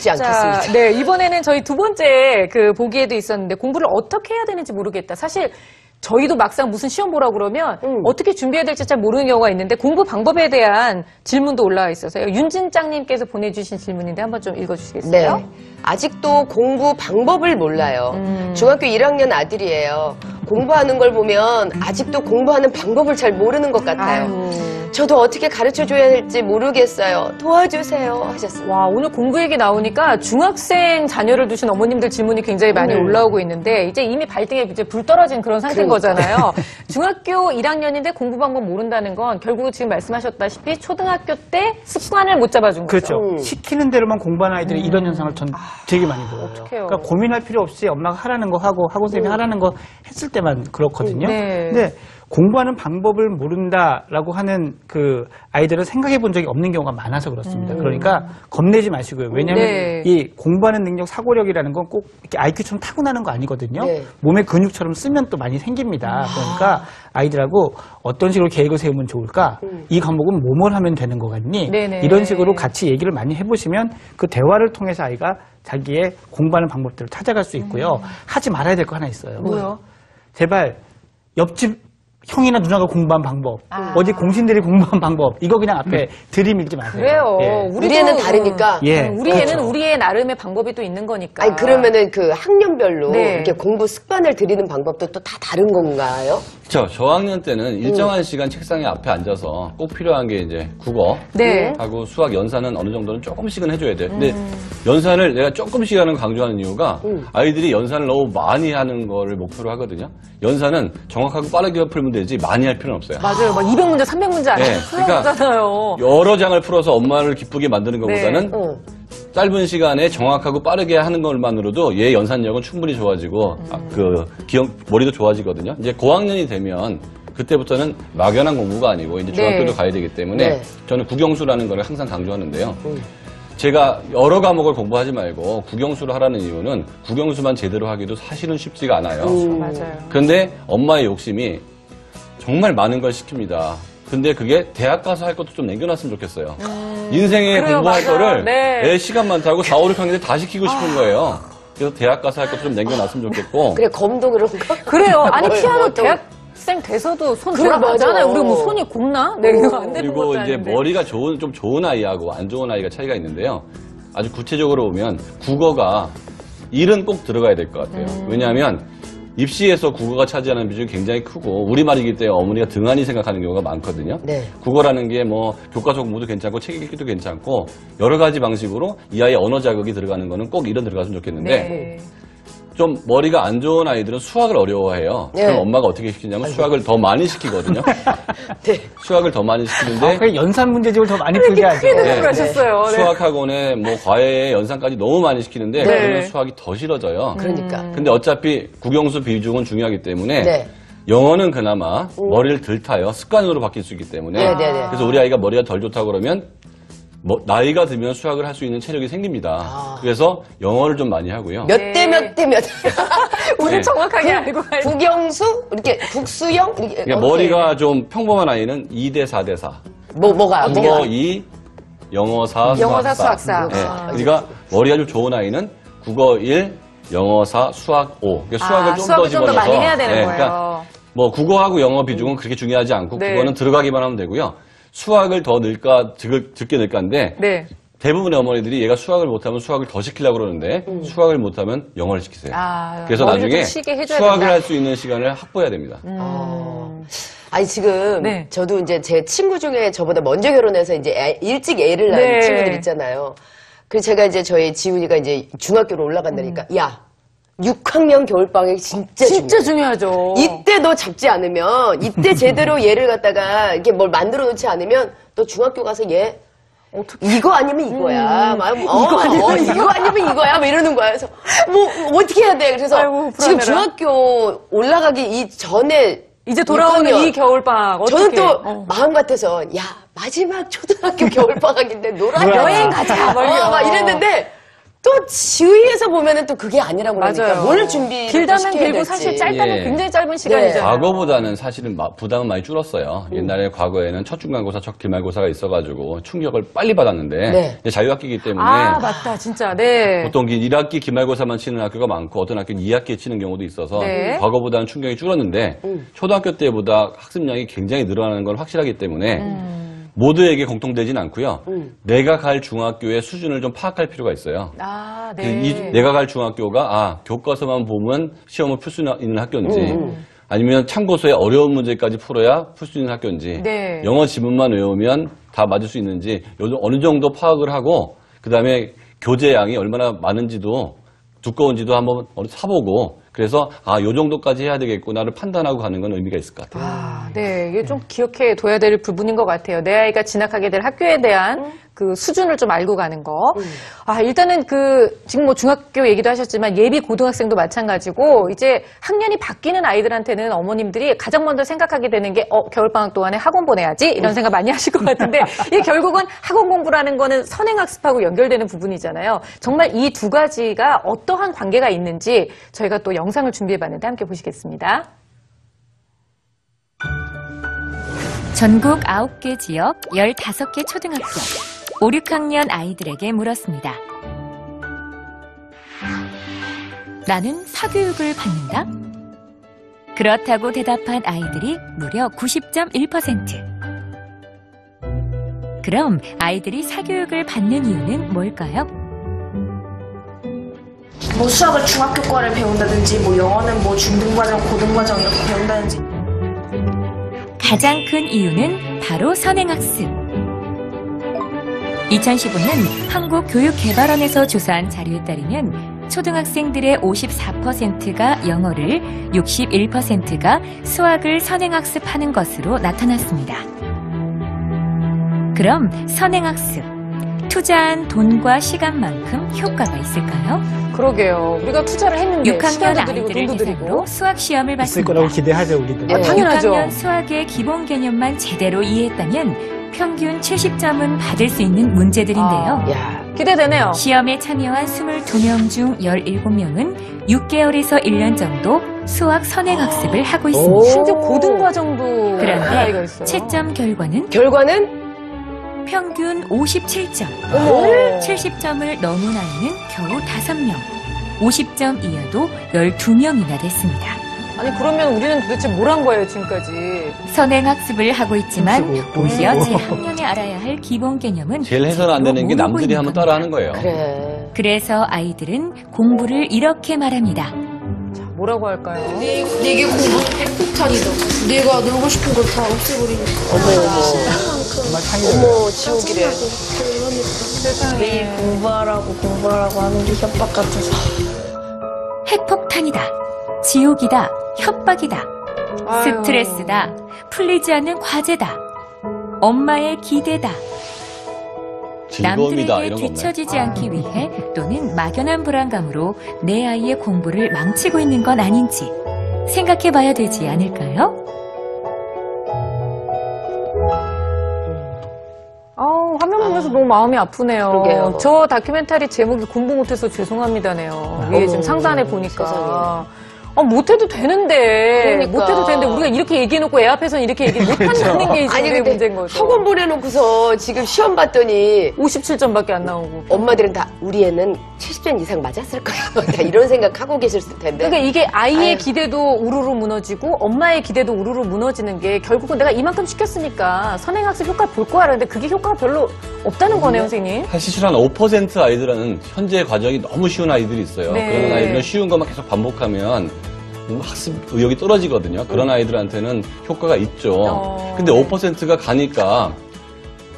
쉽지 않겠습니다. 네, 이번에는 저희 두 번째 그 보기에도 있었는데 공부를 어떻게 해야 되는지 모르겠다. 사실 저희도 막상 무슨 시험 보라고 그러면 어떻게 준비해야 될지 잘 모르는 경우가 있는데 공부 방법에 대한 질문도 올라와 있어서요. 윤진짱님께서 보내주신 질문인데 한번 좀 읽어주시겠어요? 네. 아직도 공부 방법을 몰라요. 중학교 1학년 아들이에요. 공부하는 걸 보면 아직도 공부하는 방법을 잘 모르는 것 같아요. 아유. 저도 어떻게 가르쳐줘야 할지 모르겠어요. 도와주세요 하셨습니다. 와, 오늘 공부 얘기 나오니까 중학생 자녀를 두신 어머님들 질문이 굉장히 많이 올라오고 있는데 이제 이미 발등에 이제 불 떨어진 그런 상태인 거잖아요. 중학교 1학년인데 공부 방법 모른다는 건 결국 지금 말씀하셨다시피 초등학교 때 습관을 못 잡아준 거죠. 그렇죠. 시키는 대로만 공부하는 아이들이 이런 현상을 전 되게 많이 보여요. 어떡해요. 그러니까 고민할 필요 없이 엄마가 하라는 거 하고 학원생이 하라는 거 했을 때만 그렇거든요. 네. 근데 공부하는 방법을 모른다라고 하는 그 아이들은 생각해 본 적이 없는 경우가 많아서 그렇습니다. 그러니까 겁내지 마시고요. 왜냐하면 네. 이 공부하는 능력, 사고력이라는 건 꼭 이렇게 IQ처럼 타고나는 거 아니거든요. 네. 몸의 근육처럼 쓰면 또 많이 생깁니다. 그러니까 아이들하고 어떤 식으로 계획을 세우면 좋을까? 이 과목은 뭐뭘 하면 되는 거 같니? 네네. 이런 식으로 같이 얘기를 많이 해보시면 그 대화를 통해서 아이가 자기의 공부하는 방법들을 찾아갈 수 있고요. 하지 말아야 될 거 하나 있어요. 뭐요? 제발 옆집 형이나 누나가 공부한 방법, 어디 공신들이 공부한 방법, 이거 그냥 앞에 들이밀지 마세요. 그래요. 예. 우리 애는 다르니까. 예, 우리 애는 그렇죠. 우리의 나름의 방법이 또 있는 거니까. 아니 그러면은 그 학년별로 네. 이렇게 공부 습관을 들이는 방법도 또 다 다른 건가요? 그렇죠. 저학년 때는 일정한 시간 책상에 앞에 앉아서 꼭 필요한 게 이제 국어 네. 하고 수학 연산은 어느 정도는 조금씩은 해줘야 돼요. 근데 연산을 내가 조금씩 하는 강조하는 이유가 아이들이 연산을 너무 많이 하는 거를 목표로 하거든요. 연산은 정확하고 빠르게 풀면 되지 많이 할 필요는 없어요. 맞아요. 막 200문제, 300문제 안 네, 해도 소용없잖아요. 여러 장을 풀어서 엄마를 기쁘게 만드는 것보다는 응. 짧은 시간에 정확하고 빠르게 하는 것만으로도 얘 연산력은 충분히 좋아지고 그 기억 머리도 좋아지거든요. 이제 고학년이 되면 그때부터는 막연한 공부가 아니고 이제 중학교도 네. 가야 되기 때문에 네. 저는 국영수라는 걸 항상 강조하는데요. 제가 여러 과목을 공부하지 말고 국영수를 하라는 이유는 국영수만 제대로 하기도 사실은 쉽지가 않아요. 맞아요. 그런데 엄마의 욕심이 정말 많은 걸 시킵니다. 근데 그게 대학 가서 할 것도 좀 남겨놨으면 좋겠어요. 인생에 그래요, 공부할 맞아요. 거를 네. 애 시간 많다고 4, 5, 6학년 때 다 시키고 싶은 거예요. 그래서 대학 가서 할 것도 좀 남겨놨으면 좋겠고. 그래 검도 그런 거? 그래요. 아니, 뭘, 피아노 뭐 또- 대학생 돼서도 손 그래, 돌아가잖아요. 맞아. 우리 뭐 손이 곱나? 네, 이거 안 되는 그리고 것도 이제 아닌데. 머리가 좀 좋은 아이하고 안 좋은 아이가 차이가 있는데요. 아주 구체적으로 보면 국어가 일은 꼭 들어가야 될 것 같아요. 왜냐하면 입시에서 국어가 차지하는 비중이 굉장히 크고 우리말이기 때문에 어머니가 등한히 생각하는 경우가 많거든요. 네. 국어라는 게 뭐 교과서 공부도 괜찮고 책 읽기도 괜찮고 여러 가지 방식으로 이 아이의 언어 자극이 들어가는 거는 꼭 일은 들어갔으면 좋겠는데 네. 좀 머리가 안 좋은 아이들은 수학을 어려워해요. 네. 그럼 엄마가 어떻게 시키냐면 수학을 더 많이 시키거든요. 네. 수학을 더 많이 시키는데 그냥 연산 문제집을 더 많이 풀게 하죠. 크게 네. 하셨어요. 네. 수학학원에 뭐 과외 연산까지 너무 많이 시키는데 네. 그러면 수학이 더 싫어져요. 그러니까. 근데 어차피 국영수 비중은 중요하기 때문에 네. 영어는 그나마 머리를 덜 타요. 습관으로 바뀔 수 있기 때문에. 네, 네, 네. 그래서 우리 아이가 머리가 덜 좋다 그러면 나이가 들면 수학을 할 수 있는 체력이 생깁니다. 그래서 영어를 좀 많이 하고요. 몇 대 몇 대 몇. 오늘 네. 정확하게 알고 가야 돼. 국영수 이렇게 국수형 이렇게. 그러니까 머리가 좀 평범한 아이는 2대 4대 4. 뭐가 어떻게? 국어 2, 영어 4, 영어 수학 4, 4. 수학 4. 네. 아, 그러니까 머리가 좀 좋은 아이는 국어 1, 영어 4, 수학 5. 그러니까 수학을 좀 더 수학을 좀 더 집어넣어서 많이 해야 되는 거예요. 그러니까 뭐 국어하고 영어 비중은 그렇게 중요하지 않고 네. 국어는 들어가기만 하면 되고요. 수학을 더 넣을까 적게 넣을까인데 네. 대부분의 어머니들이 얘가 수학을 못하면 수학을 더 시키려고 그러는데 수학을 못하면 영어를 시키세요. 머리를 그래서 나중에 좀 쉬게 해줘야 수학을 된다. 할 수 있는 시간을 확보해야 됩니다. 아니 지금 네. 저도 이제 제 친구 중에 저보다 먼저 결혼해서 이제 일찍 애를 낳은 네. 친구들 있잖아요. 그래서 제가 이제 저희 지훈이가 이제 중학교로 올라간다니까 야 6학년 겨울방학이 진짜 중요해. 중요하죠. 이때 너 잡지 않으면 이때 제대로 얘를 갖다가 이렇게 뭘 만들어 놓지 않으면 또 중학교 가서 얘 이거 아니면 이거야. 이거 아니면 이거야. 막 이러는 거야. 그래서 뭐 어떻게 해야 돼? 그래서 아이고, 지금 불안해라. 중학교 올라가기 이전에 이제 돌아오는 6학년. 이 겨울방학 저는 어떻게? 또 마음 같아서 야 마지막 초등학교 겨울방학인데 놀아 놀아라. 여행 가자. 막 이랬는데 또 지휘에서 보면은 또 그게 아니라고 그러니까 맞아요. 뭘 준비 길다면 길고 사실 짧다면 예. 굉장히 짧은 시간이잖아요. 과거보다는 사실은 부담은 많이 줄었어요. 옛날에 과거에는 첫 중간고사, 첫 기말고사가 있어가지고 충격을 빨리 받았는데 네. 이제 자유학기이기 때문에 아, 맞다. 진짜. 네. 보통 1학기 기말고사만 치는 학교가 많고 어떤 학교는 2학기에 치는 경우도 있어서 네. 과거보다는 충격이 줄었는데 초등학교 때보다 학습량이 굉장히 늘어나는 건 확실하기 때문에 모두에게 공통되진 않고요. 내가 갈 중학교의 수준을 좀 파악할 필요가 있어요. 아, 네. 내가 갈 중학교가 교과서만 보면 시험을 풀 수 있는 학교인지 아니면 참고서에 어려운 문제까지 풀어야 풀 수 있는 학교인지 네. 영어 지문만 외우면 다 맞을 수 있는지 어느 정도 파악을 하고 그다음에 교재량이 얼마나 많은지도 두꺼운지도 한번 사보고 그래서 요 정도까지 해야 되겠구나를 판단하고 가는 건 의미가 있을 것 같아요. 아, 네. 이게 좀 기억해 둬야 될 부분인 것 같아요. 내 아이가 진학하게 될 학교에 대한 그 수준을 좀 알고 가는 거. 아, 일단은 지금 뭐 중학교 얘기도 하셨지만 예비 고등학생도 마찬가지고 이제 학년이 바뀌는 아이들한테는 어머님들이 가장 먼저 생각하게 되는 게 겨울방학 동안에 학원 보내야지 이런 생각 많이 하실 것 같은데 이게 결국은 학원 공부라는 거는 선행학습하고 연결되는 부분이잖아요. 정말 이 두 가지가 어떠한 관계가 있는지 저희가 또 영상을 준비해봤는데 함께 보시겠습니다. 전국 9개 지역 15개 초등학교 5, 6학년 아이들에게 물었습니다. 나는 사교육을 받는다? 그렇다고 대답한 아이들이 무려 90.1%. 그럼 아이들이 사교육을 받는 이유는 뭘까요? 뭐 수학을 중학교 거를 배운다든지 뭐 영어는 뭐 중등과정, 고등과정 이렇게 배운다든지 가장 큰 이유는 바로 선행학습. 2015년 한국교육개발원에서 조사한 자료에 따르면 초등학생들의 54%가 영어를, 61%가 수학을 선행학습하는 것으로 나타났습니다. 그럼 선행학습, 투자한 돈과 시간만큼 효과가 있을까요? 그러게요. 우리가 투자를 했는데 6학년 시간도 드리고 아이들을 돈도 대상으로 드리고 수학 시험을 있을 봤습니다. 거라고 기대하죠, 우리도. 네. 당연하죠. 6학년 수학의 기본 개념만 제대로 이해했다면 평균 70점은 받을 수 있는 문제들인데요. 야, 기대되네요. 시험에 참여한 22명 중 17명은 6개월에서 1년 정도 수학 선행학습을 하고 있습니다. 심지어 고등과정도 아이가 그런데 있어요. 채점 결과는 결과는 평균 57점. 어머. 70점을 넘은 아이는 겨우 5명. 50점 이하도 12명이나 됐습니다. 아니 그러면 우리는 도대체 뭘 한 거예요 지금까지? 선행학습을 하고 있지만 꼼수고, 오히려 꼼수고. 제 학년에 알아야 할 기본 개념은 제일 해서는 안 되는 게 모르고 남들이 있는 한번 겁니다. 따라하는 거예요. 그래. 그래서 아이들은 공부를 이렇게 말합니다. 자, 뭐라고 할까요? 내게 공부는 핵폭탄이다. 내가 놀고 싶은 걸 다 없애버리니까. 정말 창의적이에요. 어머, 지옥이래. 매일 공부하라고 하는 게 협박 같아서. 핵폭탄이다. 지옥이다. 협박이다. 아유. 스트레스다. 풀리지 않는 과제다. 엄마의 기대다. 즐거움이다 남들에게 이런 건가요? 뒤처지지 않기 위해 또는 막연한 불안감으로 내 아이의 공부를 망치고 있는 건 아닌지 생각해 봐야 되지 않을까요? 화면 보면서 너무 마음이 아프네요. 그러게요. 저 다큐멘터리 제목이 공부 못해서 죄송합니다네요. 위에 지금 어머, 상단에 보니까. 세상에. 못해도 되는데. 그러니까. 못해도 되는데 우리가 이렇게 얘기해놓고 애 앞에서는 이렇게 얘기 못한다는 게 이제 아니 우리의 근데 문제인 거죠. 학원 보내놓고서 지금 시험 봤더니 57점밖에 안 나오고. 엄마들은 다 우리 애는 70점 이상 맞았을 거야. 다 이런 생각하고 계실 텐데. 그러니까 이게 아이의 아유. 기대도 우르르 무너지고 엄마의 기대도 우르르 무너지는 게 결국은 내가 이만큼 시켰으니까 선행학습 효과 볼 거야. 그런데 그게 효과가 별로 없다는 거네요, 선생님. 사실 한 5% 아이들은 현재 과정이 너무 쉬운 아이들이 있어요. 네. 그런 아이들은 쉬운 것만 계속 반복하면 학습 의욕이 떨어지거든요. 그런 아이들한테는 효과가 있죠. 근데 5%가 가니까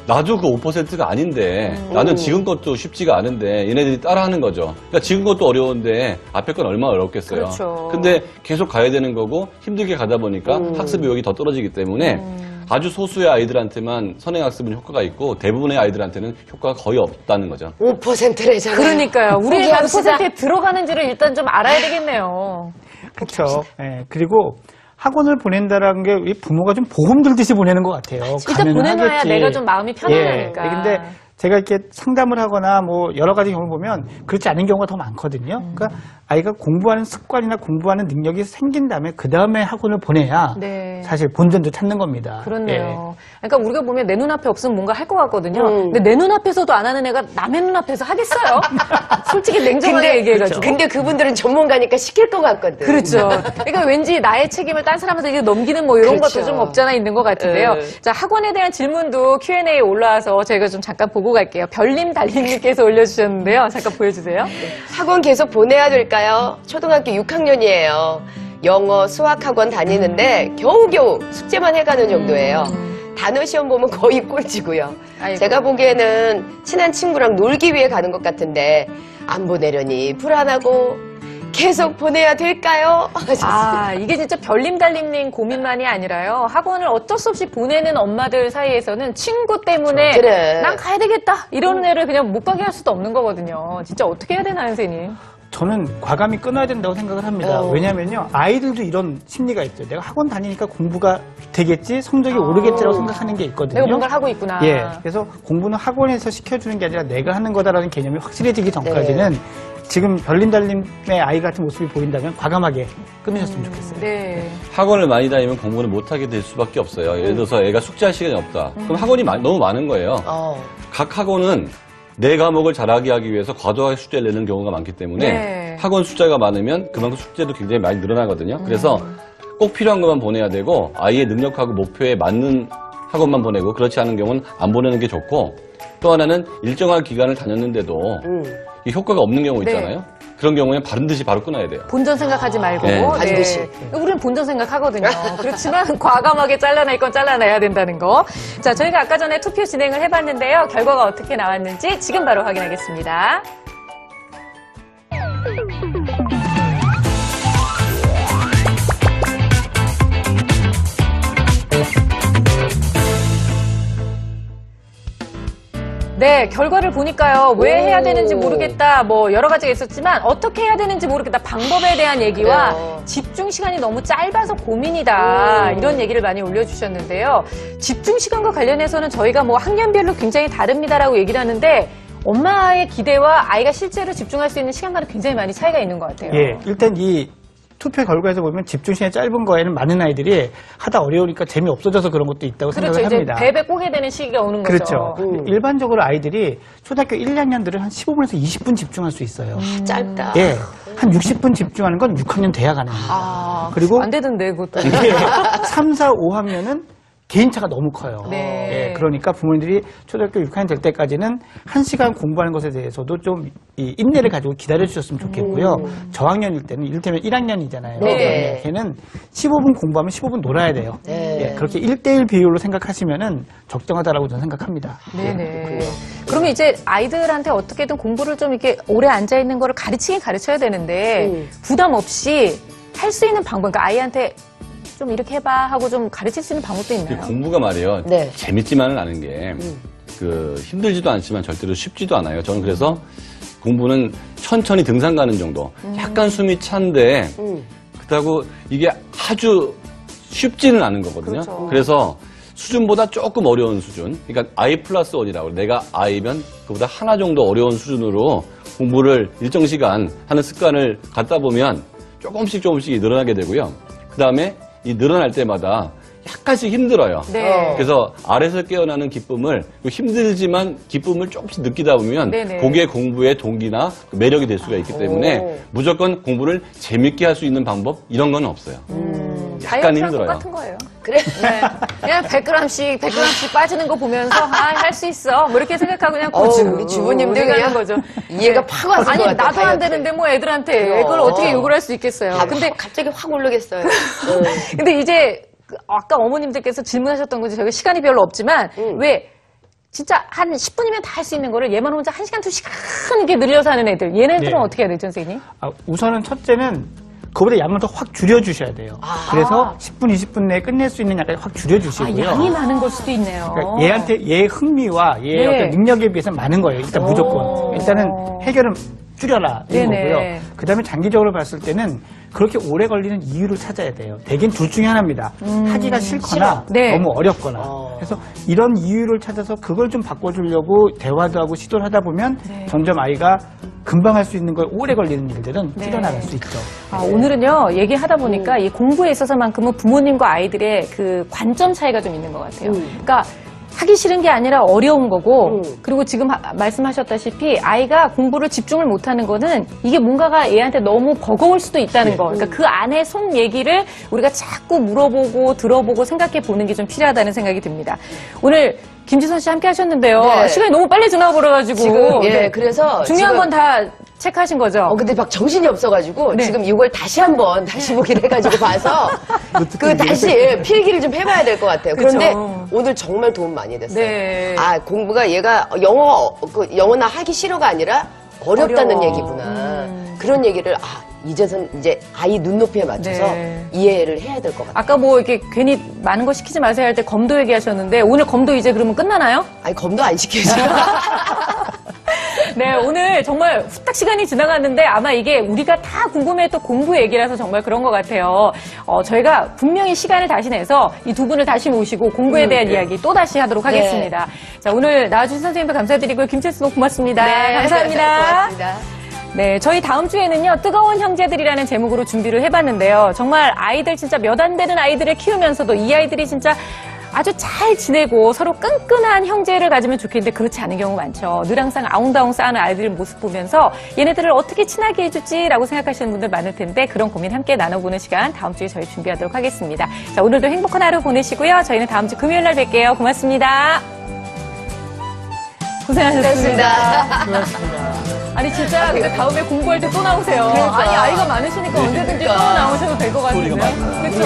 나도 그 5%가 아닌데 나는 지금 것도 쉽지가 않은데 얘네들이 따라하는 거죠. 그러니까 지금 것도 어려운데 앞에 건 얼마나 어렵겠어요. 그렇죠. 근데 계속 가야 되는 거고 힘들게 가다 보니까 학습 의욕이 더 떨어지기 때문에 아주 소수의 아이들한테만 선행학습은 효과가 있고 대부분의 아이들한테는 효과가 거의 없다는 거죠. 5%래잖아요. 그러니까요. 우리 포기합시다. 5%에 들어가는지를 일단 좀 알아야 되겠네요. 그렇죠. 예, 그리고 학원을 보낸다라는 게 우리 부모가 좀 보험 들듯이 보내는 것 같아요. 일단 가면 보내놔야 하겠지. 내가 좀 마음이 편안하니까. 예, 근데 제가 이렇게 상담을 하거나 뭐 여러 가지 경우를 보면 그렇지 않은 경우가 더 많거든요. 그러니까 아이가 공부하는 습관이나 공부하는 능력이 생긴 다음에 그 다음에 학원을 보내야 네. 사실 본전도 찾는 겁니다. 그렇네요. 그러니까 우리가 보면 내 눈앞에 없으면 뭔가 할 것 같거든요. 근데 내 눈앞에서도 안 하는 애가 남의 눈앞에서 하겠어요? 솔직히 냉정하게 얘기해가지고. 근데 그분들은 전문가니까 시킬 것 같거든. 그렇죠. 그러니까 왠지 나의 책임을 딴 사람한테 이렇게 넘기는 뭐 이런 그렇죠. 것도 좀 없잖아 있는 것 같은데요. 자, 학원에 대한 질문도 Q&A에 올라와서 저희가 좀 잠깐 보고 갈게요. 별님 달님님께서 올려주셨는데요. 잠깐 보여주세요. 학원 계속 보내야 될까요? 초등학교 6학년이에요. 영어, 수학 학원 다니는데 겨우겨우 숙제만 해가는 정도예요. 단어 시험 보면 거의 꼴찌고요. 아이고. 제가 보기에는 친한 친구랑 놀기 위해 가는 것 같은데 안 보내려니 불안하고 계속 보내야 될까요? 아, 이게 진짜 별님 달님님 고민만이 아니라요. 학원을 어쩔 수 없이 보내는 엄마들 사이에서는 친구 때문에 그래. 난 가야 되겠다 이러는 애를 그냥 못 가게 할 수도 없는 거거든요. 진짜 어떻게 해야 되나요, 선생님? 저는 과감히 끊어야 된다고 생각을 합니다. 왜냐면요, 아이들도 이런 심리가 있죠. 내가 학원 다니니까 공부가 되겠지, 성적이 오르겠지라고 생각하는 게 있거든요. 내가 뭔가를 하고 있구나. 예. 그래서 공부는 학원에서 시켜주는 게 아니라 내가 하는 거다라는 개념이 확실해지기 전까지는 지금 별림달님의 아이 같은 모습이 보인다면 과감하게 끊으셨으면 좋겠어요. 네. 학원을 많이 다니면 공부를 못하게 될 수밖에 없어요. 예를 들어서 애가 숙제할 시간이 없다. 그럼 학원이 너무 많은 거예요. 각 학원은 내 과목을 잘하게 하기 위해서 과도하게 숙제를 내는 경우가 많기 때문에 네. 학원 숫자가 많으면 그만큼 숙제도 굉장히 많이 늘어나거든요. 그래서 꼭 필요한 것만 보내야 되고 아이의 능력하고 목표에 맞는 학원만 보내고 그렇지 않은 경우는 안 보내는 게 좋고 또 하나는 일정한 기간을 다녔는데도 이 효과가 없는 경우 있잖아요. 그런 경우에는 바른 듯이 바로 끊어야 돼요. 본전 생각하지 말고. 네. 반드시. 우리는 본전 생각하거든요. 그렇지만 과감하게 잘라낼 건 잘라내야 된다는 거. 자, 저희가 아까 전에 투표 진행을 해봤는데요. 결과가 어떻게 나왔는지 지금 바로 확인하겠습니다. 네, 결과를 보니까요. 왜 해야 되는지 모르겠다. 뭐 여러 가지가 있었지만 어떻게 해야 되는지 모르겠다. 방법에 대한 얘기와 그래요. 집중 시간이 너무 짧아서 고민이다. 이런 얘기를 많이 올려주셨는데요. 집중 시간과 관련해서는 저희가 뭐 학년별로 굉장히 다릅니다라고 얘기를 하는데 엄마의 기대와 아이가 실제로 집중할 수 있는 시간과는 굉장히 많이 차이가 있는 것 같아요. 예. 일단 이 투표 결과에서 보면 집중 시간이 짧은 거에는 많은 아이들이 하다 어려우니까 재미없어져서 그런 것도 있다고 그렇죠. 생각을 이제 합니다. 배배 꼬게 되는 시기가 오는 거죠. 그렇죠. 일반적으로 아이들이 초등학교 1, 2학년들은 한 15분에서 20분 집중할 수 있어요. 짧다. 예. 한 60분 집중하는 건 6학년 돼야 가능합니다. 아, 그리고 안 되던데 그것도. 이게 3, 4, 5학년은 개인차가 너무 커요. 네. 예, 그러니까 부모님들이 초등학교 6학년 될 때까지는 1시간 공부하는 것에 대해서도 좀 이 인내를 가지고 기다려 주셨으면 좋겠고요. 저학년일 때는 이를테면 1학년이잖아요. 네. 걔는 15분 공부하면 15분 놀아야 돼요. 네. 예, 그렇게 1대1 비율로 생각하시면은 적정하다라고 저는 생각합니다. 네네. 그러면 이제 아이들한테 어떻게든 공부를 좀 이렇게 오래 앉아 있는 거를 가르치긴 가르쳐야 되는데 부담 없이 할 수 있는 방법, 그러니까 아이한테 좀 이렇게 해봐 하고 좀 가르칠 수 있는 방법도 있나요? 공부가 말이에요. 네. 재밌지만은 않은 게 힘들지도 않지만 절대로 쉽지도 않아요. 저는 그래서 공부는 천천히 등산 가는 정도. 약간 숨이 찬데 그렇다고 이게 아주 쉽지는 않은 거거든요. 그렇죠. 그래서 수준보다 조금 어려운 수준. 그러니까 I+1이라고 내가 I면 그보다 하나 정도 어려운 수준으로 공부를 일정 시간 하는 습관을 갖다 보면 조금씩 늘어나게 되고요. 그 다음에 이 늘어날 때마다 약간씩 힘들어요. 네. 그래서 아래서 깨어나는 기쁨을 힘들지만 기쁨을 조금씩 느끼다 보면 네네. 그게 공부의 동기나 매력이 될 수가 있기 때문에 무조건 공부를 재밌게 할 수 있는 방법 이런 건 없어요. 약간 다이어트랑 힘들어요. 똑같은 거예요. 그래? 네. 그냥 100g씩 빠지는 거 보면서 할 수 있어. 뭐 이렇게 생각하고 그냥 꾸준히 우리 주부님들 가는 그냥 거죠. 이해가 팍 왔을 아니 것 같아, 나도 안 다이어트. 되는데 뭐 애들한테 그걸 어떻게 요구를 할 수 있겠어요. 근데 갑자기 확 오르겠어요. 근데 이제 아까 어머님들께서 질문하셨던 거지 저희가 시간이 별로 없지만 왜 진짜 한 10분이면 다 할 수 있는 거를 얘만 혼자 1시간, 2시간 이렇게 늘려서 하는 애들 얘네들은 네. 어떻게 해야 되죠, 선생님? 우선은 첫째는 그보다 양을 더 확 줄여주셔야 돼요. 그래서 10분, 20분 내에 끝낼 수 있는 양까지 확 줄여주시고요. 양이 많은 걸 수도 있네요. 그러니까 얘한테 얘의 흥미와 얘의 네. 어떤 능력에 비해서 많은 거예요. 일단 무조건. 일단은 해결은 줄여라 이런 네네. 거고요. 그다음에 장기적으로 봤을 때는 그렇게 오래 걸리는 이유를 찾아야 돼요. 대개는 둘 중에 하나입니다. 하기가 싫거나 네. 너무 어렵거나. 그래서 이런 이유를 찾아서 그걸 좀 바꿔주려고 대화도 하고 시도를 하다 보면 점점 아이가 금방 할 수 있는 걸 오래 걸리는 일들은 줄여나갈 수 있죠. 오늘은요, 얘기하다 보니까 이 공부에 있어서만큼은 부모님과 아이들의 그 관점 차이가 좀 있는 것 같아요. 그러니까 하기 싫은 게 아니라 어려운 거고, 그리고 지금 말씀하셨다시피 아이가 공부를 집중을 못하는 거는 이게 뭔가가 얘한테 너무 버거울 수도 있다는 거. 그러니까 그 안에 속 얘기를 우리가 자꾸 물어보고 들어보고 생각해 보는 게 좀 필요하다는 생각이 듭니다. 오늘 김지선 씨 함께 하셨는데요. 네. 시간이 너무 빨리 지나버려가지고. 지금, 예, 네. 그래서. 중요한 지금 건 다 체크하신 거죠? 근데 막 정신이 없어가지고 네. 지금 이걸 다시 한번 다시 보기를 해가지고 봐서 그 다시 필기를 좀 해봐야 될 것 같아요. 그쵸. 그런데 오늘 정말 도움 많이 됐어요. 네. 공부가 얘가 영어나 하기 싫어가 아니라 어렵다는 어려워. 얘기구나. 그런 얘기를 이제선 이제 아이 눈높이에 맞춰서 네. 이해를 해야 될 것 같아요. 아까 뭐 이렇게 괜히 많은 거 시키지 마세요 할 때 검도 얘기하셨는데 오늘 검도 이제 그러면 끝나나요? 검도 안 시켜줘. 네, 오늘 정말 후딱 시간이 지나갔는데 아마 이게 우리가 다 궁금해했던 공부 얘기라서 정말 그런 것 같아요. 저희가 분명히 시간을 다시 내서 이 두 분을 다시 모시고 공부에 대한 이야기 또 다시 하도록 하겠습니다. 자, 오늘 나와주신 선생님도 감사드리고요. 김채수 선생님 고맙습니다. 감사합니다. 고맙습니다. 네, 저희 다음 주에는요, 뜨거운 형제들이라는 제목으로 준비를 해봤는데요. 정말 아이들 진짜 몇 안 되는 아이들을 키우면서도 이 아이들이 진짜 아주 잘 지내고 서로 끈끈한 형제를 가지면 좋겠는데 그렇지 않은 경우 많죠. 늘 항상 아웅다웅 싸우는 아이들 모습 보면서 얘네들을 어떻게 친하게 해주지라고 생각하시는 분들 많을 텐데 그런 고민 함께 나눠보는 시간 다음 주에 저희 준비하도록 하겠습니다. 자, 오늘도 행복한 하루 보내시고요. 저희는 다음 주 금요일 날 뵐게요. 고맙습니다. 고생하셨습니다. 수고하셨습니다. 아니 진짜 근데 다음에 공부할 때 또 나오세요. 그러니까. 아니 아이가 많으시니까 언제든지 또 나오셔도 될 것 같은데. 그렇죠?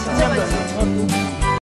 진짜